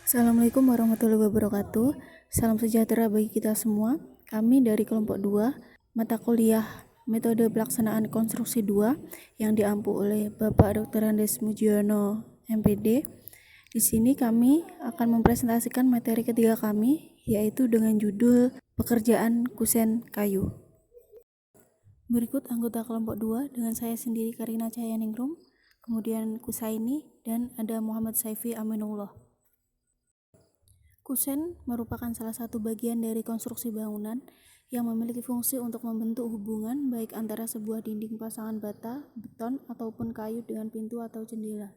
Assalamualaikum warahmatullahi wabarakatuh. Salam sejahtera bagi kita semua. Kami dari kelompok 2, mata kuliah metode pelaksanaan konstruksi 2 yang diampu oleh Bapak Dr. Andes Mujiono, MPD. Di sini kami akan mempresentasikan materi ketiga kami, yaitu dengan judul pekerjaan kusen kayu. Berikut anggota kelompok 2 dengan saya sendiri Karina Cahyaningrum, kemudian Kusaini, dan ada Muhammad Saifi Aminullah. Kusen merupakan salah satu bagian dari konstruksi bangunan yang memiliki fungsi untuk membentuk hubungan baik antara sebuah dinding pasangan bata, beton, ataupun kayu dengan pintu atau jendela.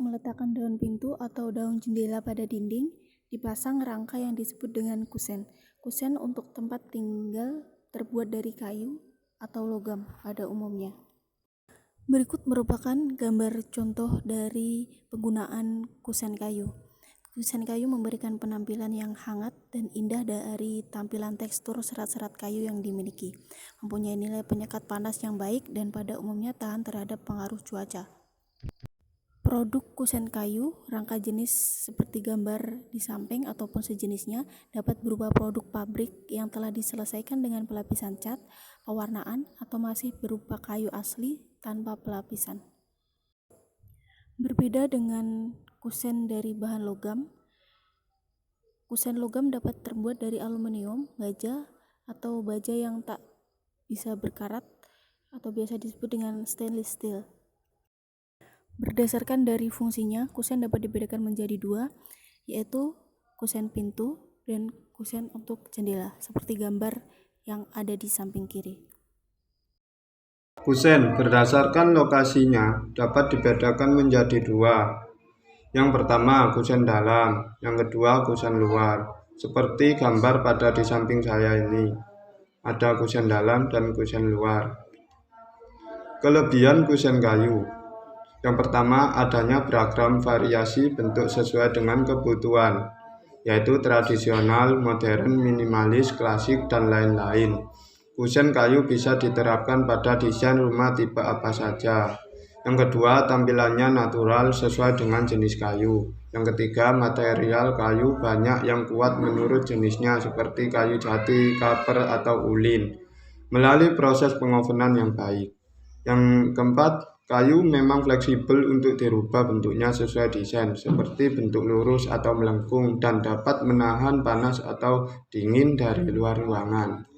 Meletakkan daun pintu atau daun jendela pada dinding, dipasang rangka yang disebut dengan kusen. Kusen untuk tempat tinggal terbuat dari kayu atau logam pada umumnya. Berikut merupakan gambar contoh dari penggunaan kusen kayu. Kusen kayu memberikan penampilan yang hangat dan indah dari tampilan tekstur serat-serat kayu yang dimiliki. Mempunyai nilai penyekat panas yang baik dan pada umumnya tahan terhadap pengaruh cuaca. Produk kusen kayu, rangka jenis seperti gambar di samping ataupun sejenisnya dapat berupa produk pabrik yang telah diselesaikan dengan pelapisan cat, pewarnaan, atau masih berupa kayu asli tanpa pelapisan. Berbeda dengan kusen dari bahan logam, kusen logam dapat terbuat dari aluminium, baja, atau baja yang tak bisa berkarat atau biasa disebut dengan stainless steel. Berdasarkan dari fungsinya, kusen dapat dibedakan menjadi dua, yaitu kusen pintu dan kusen untuk jendela, seperti gambar yang ada di samping kiri. Kusen berdasarkan lokasinya dapat dibedakan menjadi dua. Yang pertama kusen dalam, yang kedua kusen luar. Seperti gambar pada di samping saya ini. Ada kusen dalam dan kusen luar. Kelebihan kusen kayu. Yang pertama adanya beragam variasi bentuk sesuai dengan kebutuhan, yaitu tradisional, modern, minimalis, klasik, dan lain-lain. Kusen kayu bisa diterapkan pada desain rumah tipe apa saja. Yang kedua, tampilannya natural sesuai dengan jenis kayu. Yang ketiga, material kayu banyak yang kuat menurut jenisnya seperti kayu jati, kaper, atau ulin melalui proses pengovenan yang baik. Yang keempat, kayu memang fleksibel untuk dirubah bentuknya sesuai desain seperti bentuk lurus atau melengkung dan dapat menahan panas atau dingin dari luar ruangan.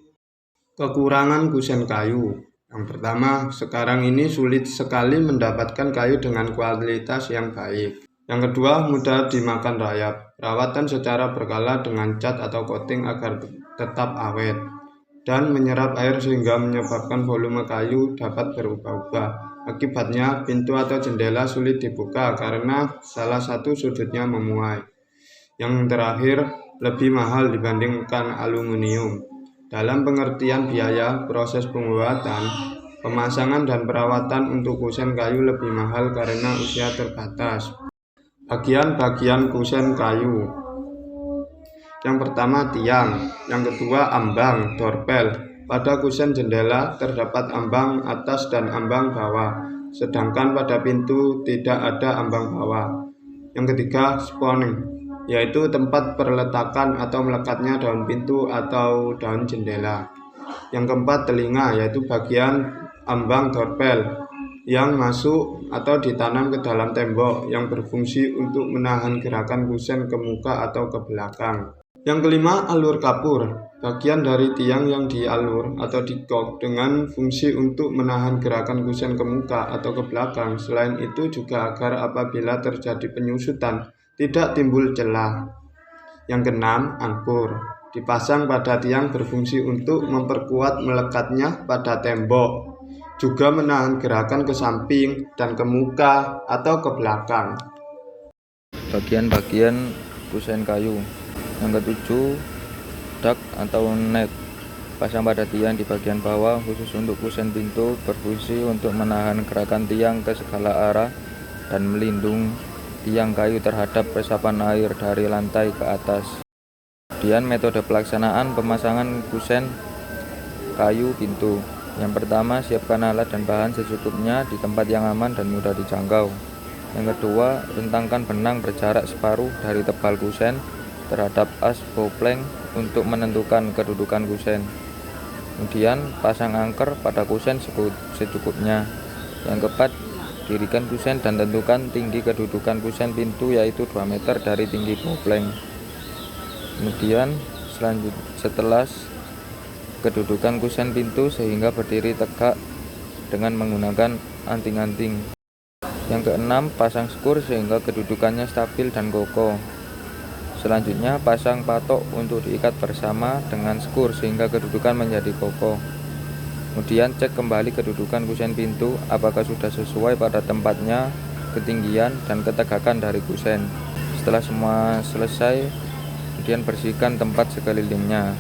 Kekurangan kusen kayu. Yang pertama, sekarang ini sulit sekali mendapatkan kayu dengan kualitas yang baik. Yang kedua, mudah dimakan rayap. Perawatan secara berkala dengan cat atau coating agar tetap awet dan menyerap air sehingga menyebabkan volume kayu dapat berubah-ubah. Akibatnya, pintu atau jendela sulit dibuka karena salah satu sudutnya memuai. Yang terakhir, lebih mahal dibandingkan aluminium. Dalam pengertian biaya, proses pembuatan, pemasangan, dan perawatan untuk kusen kayu lebih mahal karena usia terbatas. Bagian-bagian kusen kayu. Yang pertama tiang, yang kedua ambang, dorpel. Pada kusen jendela terdapat ambang atas dan ambang bawah, sedangkan pada pintu tidak ada ambang bawah. Yang ketiga spawning, yaitu tempat perletakan atau melekatnya daun pintu atau daun jendela. Yang keempat telinga, yaitu bagian ambang dorpel yang masuk atau ditanam ke dalam tembok yang berfungsi untuk menahan gerakan kusen ke muka atau ke belakang. Yang kelima alur kapur, bagian dari tiang yang dialur atau dikok dengan fungsi untuk menahan gerakan kusen ke muka atau ke belakang. Selain itu juga agar apabila terjadi penyusutan tidak timbul celah. Yang keenam, angkur, dipasang pada tiang berfungsi untuk memperkuat melekatnya pada tembok, juga menahan gerakan ke samping dan ke muka atau ke belakang. Bagian-bagian kusen kayu. Yang ketujuh, dak atau net, pasang pada tiang di bagian bawah khusus untuk kusen pintu, berfungsi untuk menahan gerakan tiang ke segala arah dan melindungi tiang kayu terhadap resapan air dari lantai ke atas. Kemudian metode pelaksanaan pemasangan kusen kayu pintu. Yang pertama, siapkan alat dan bahan secukupnya di tempat yang aman dan mudah dijangkau. Yang kedua, rentangkan benang berjarak separuh dari tebal kusen terhadap as bopleng untuk menentukan kedudukan kusen. Kemudian, pasang angker pada kusen secukupnya. Yang keempat, dirikan kusen dan tentukan tinggi kedudukan kusen pintu yaitu 2 meter dari tinggi bopleng. Kemudian, setelah kedudukan kusen pintu sehingga berdiri tegak dengan menggunakan anting-anting. Yang keenam, pasang skur sehingga kedudukannya stabil dan kokoh. Selanjutnya, pasang patok untuk diikat bersama dengan skur sehingga kedudukan menjadi kokoh. Kemudian, cek kembali kedudukan kusen pintu apakah sudah sesuai pada tempatnya, ketinggian, dan ketegakan dari kusen. Setelah semua selesai, kemudian bersihkan tempat sekelilingnya.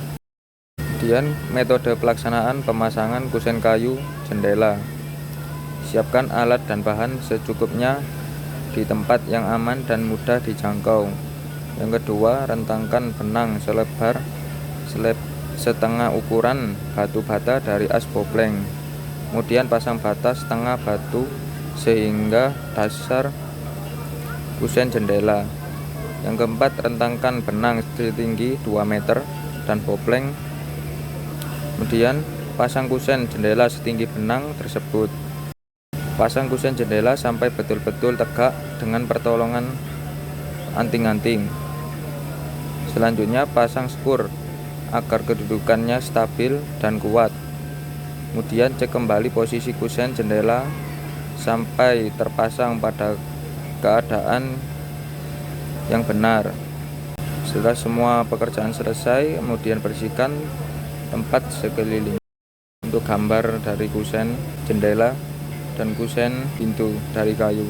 Kemudian, metode pelaksanaan pemasangan kusen kayu jendela. Siapkan alat dan bahan secukupnya di tempat yang aman dan mudah dijangkau. Yang kedua, rentangkan benang selebar setengah ukuran batu bata dari as bopleng. Kemudian pasang bata setengah batu sehingga dasar kusen jendela. Yang keempat, rentangkan benang setinggi 2 meter dan bopleng. Kemudian pasang kusen jendela setinggi benang tersebut. Pasang kusen jendela sampai betul-betul tegak dengan pertolongan anting-anting. Selanjutnya pasang skur agar kedudukannya stabil dan kuat. Kemudian cek kembali posisi kusen jendela sampai terpasang pada keadaan yang benar. Setelah semua pekerjaan selesai, kemudian bersihkan tempat sekeliling. Untuk gambar dari kusen jendela dan kusen pintu dari kayu.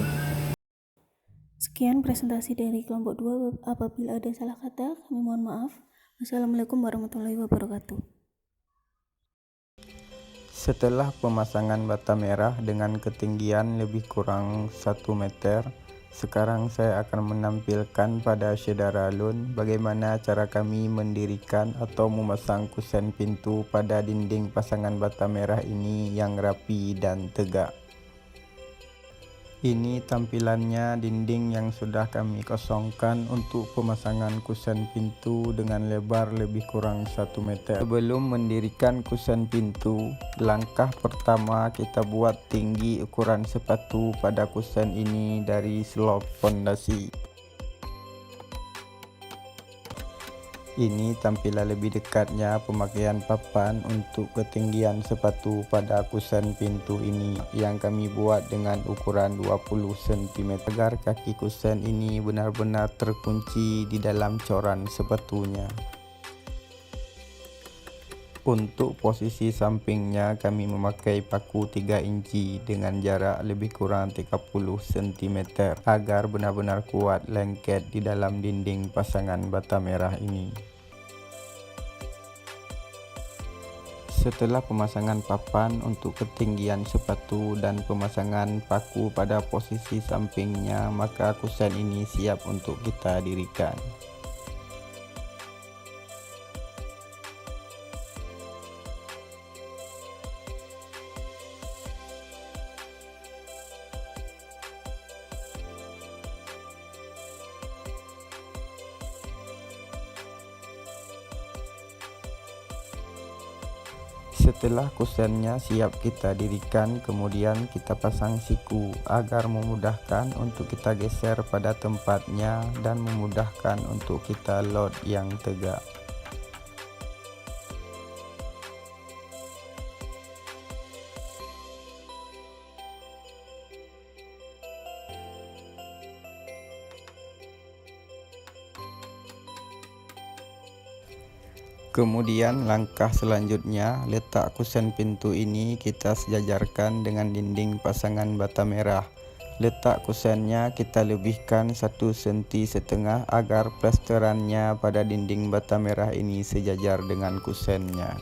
Sekian presentasi dari kelompok 2. Apabila ada salah kata, kami mohon maaf. Wassalamualaikum warahmatullahi wabarakatuh. Setelah pemasangan bata merah dengan ketinggian lebih kurang 1 meter, sekarang saya akan menampilkan pada saudara Lun bagaimana cara kami mendirikan atau memasang kusen pintu pada dinding pasangan bata merah ini yang rapi dan tegak. Ini tampilannya dinding yang sudah kami kosongkan untuk pemasangan kusen pintu dengan lebar lebih kurang 1 meter. Sebelum mendirikan kusen pintu, langkah pertama kita buat tinggi ukuran sepatu pada kusen ini dari slop fondasi. Ini tampilan lebih dekatnya pemakaian papan untuk ketinggian sepatu pada kusen pintu ini yang kami buat dengan ukuran 20 cm agar kaki kusen ini benar-benar terkunci di dalam coran sepatunya. Untuk posisi sampingnya kami memakai paku 3 inci dengan jarak lebih kurang 30 cm agar benar-benar kuat lengket di dalam dinding pasangan bata merah ini. Setelah pemasangan papan untuk ketinggian sepatu dan pemasangan paku pada posisi sampingnya, maka kusen ini siap untuk kita dirikan. Setelah kusennya siap kita dirikan, kemudian kita pasang siku agar memudahkan untuk kita geser pada tempatnya dan memudahkan untuk kita load yang tegak. Kemudian langkah selanjutnya, letak kusen pintu ini kita sejajarkan dengan dinding pasangan bata merah. Letak kusennya kita lebihkan 1,5 cm agar plesterannya pada dinding bata merah ini sejajar dengan kusennya.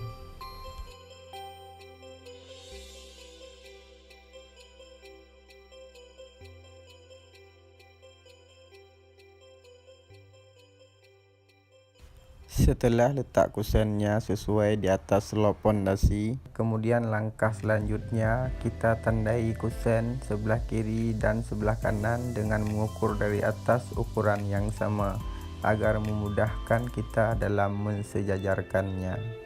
Setelah letak kusennya sesuai di atas slop pondasi, kemudian langkah selanjutnya kita tandai kusen sebelah kiri dan sebelah kanan dengan mengukur dari atas ukuran yang sama agar memudahkan kita dalam mensejajarkannya.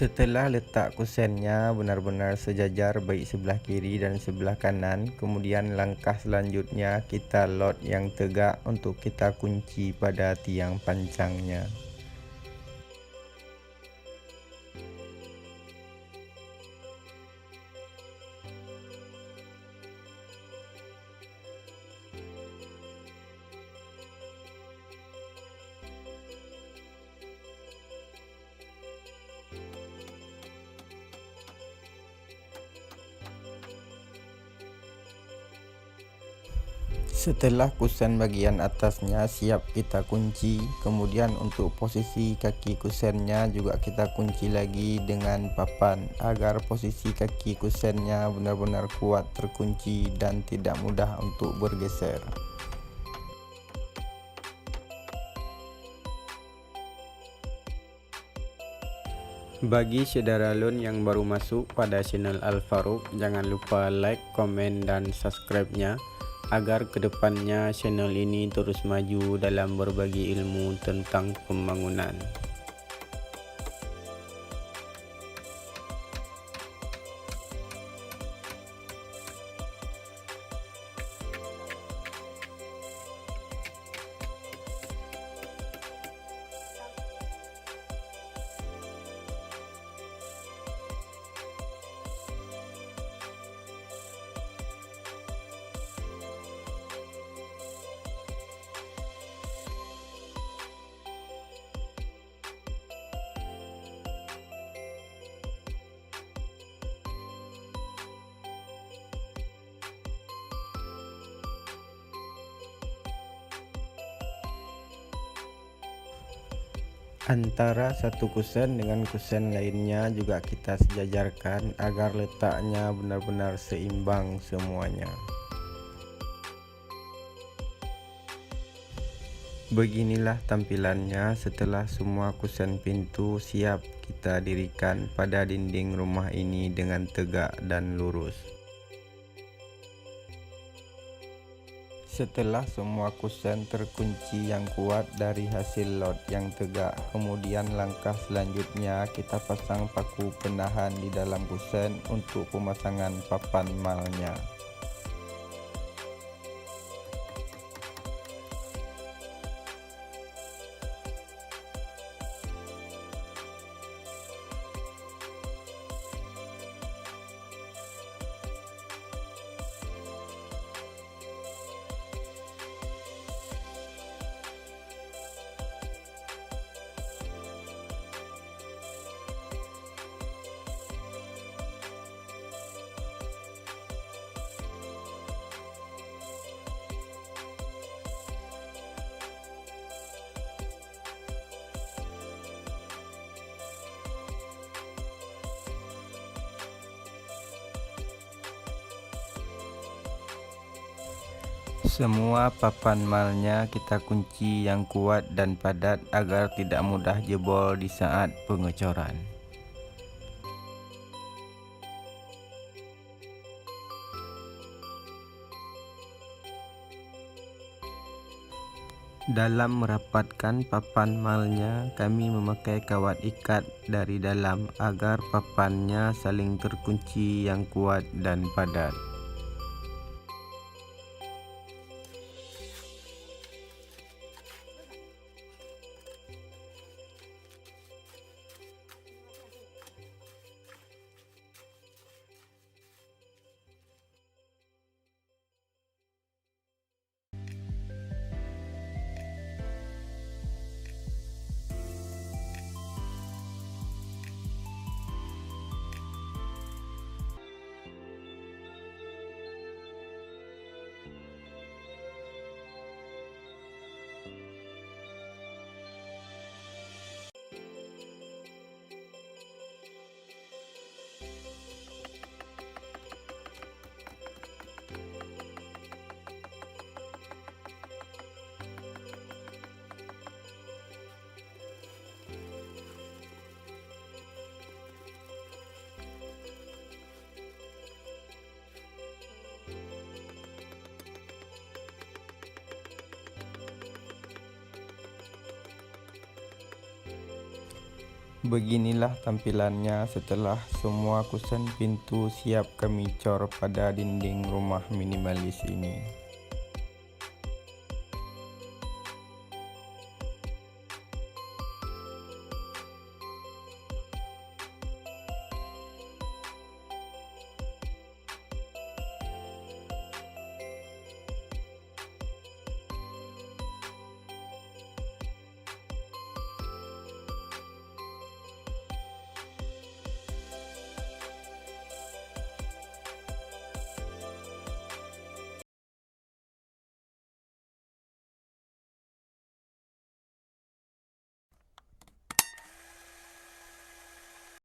Setelah letak kusennya benar-benar sejajar baik sebelah kiri dan sebelah kanan, kemudian langkah selanjutnya kita lot yang tegak untuk kita kunci pada tiang pancangnya. Setelah kusen bagian atasnya siap kita kunci, kemudian untuk posisi kaki kusennya juga kita kunci lagi dengan papan agar posisi kaki kusennya benar-benar kuat terkunci dan tidak mudah untuk bergeser. Bagi saudara Lun yang baru masuk pada channel Al Faruq, jangan lupa like, komen, dan subscribe-nya agar kedepannya channel ini terus maju dalam berbagi ilmu tentang pembangunan. Antara satu kusen dengan kusen lainnya juga kita sejajarkan agar letaknya benar-benar seimbang semuanya. Beginilah tampilannya setelah semua kusen pintu siap kita dirikan pada dinding rumah ini dengan tegak dan lurus. Setelah semua kusen terkunci yang kuat dari hasil lot yang tegak, kemudian langkah selanjutnya kita pasang paku penahan di dalam kusen untuk pemasangan papan malnya. Semua papan malnya kita kunci yang kuat dan padat agar tidak mudah jebol di saat pengecoran. Dalam merapatkan papan malnya, kami memakai kawat ikat dari dalam agar papannya saling terkunci yang kuat dan padat. Beginilah tampilannya setelah semua kusen pintu siap kami cor pada dinding rumah minimalis ini.